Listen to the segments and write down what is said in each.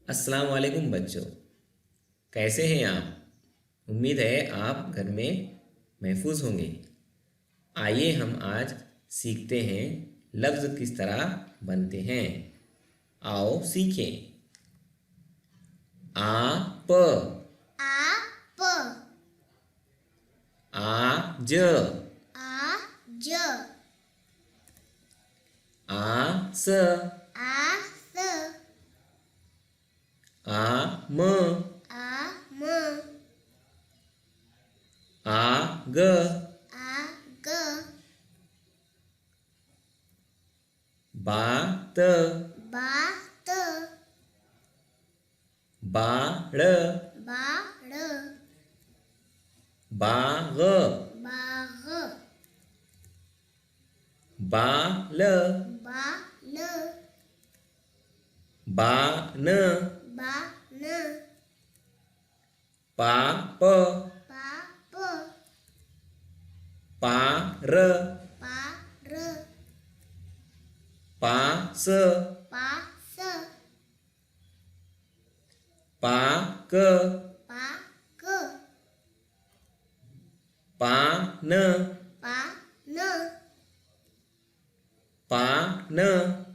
अस्सलाम वालेकुम बच्चों। कैसे हैं आप? उम्मीद है आप घर में महफूज होंगे। आइए हम आज सीखते हैं लफ्ज़ किस तरह बनते हैं। आओ सीखें। आप, आप आज, आज आस, आस आम, आम आग, आग बात, बात बाळ, बाळ बाग, बाग बाल, बाल बाण, बाण पाप, पाप पार, पार पास, पास पाक, पाक पान, पान पान,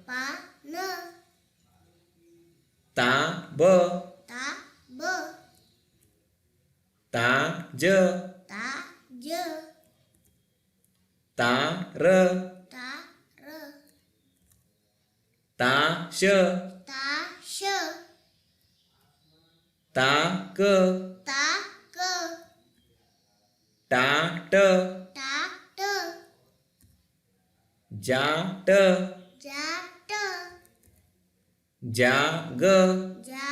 पान ताब, ताब ताज, ताज तार, तार ताश, ताश ताक, ताक टाट, टाट जाट, जाट जाग, जाग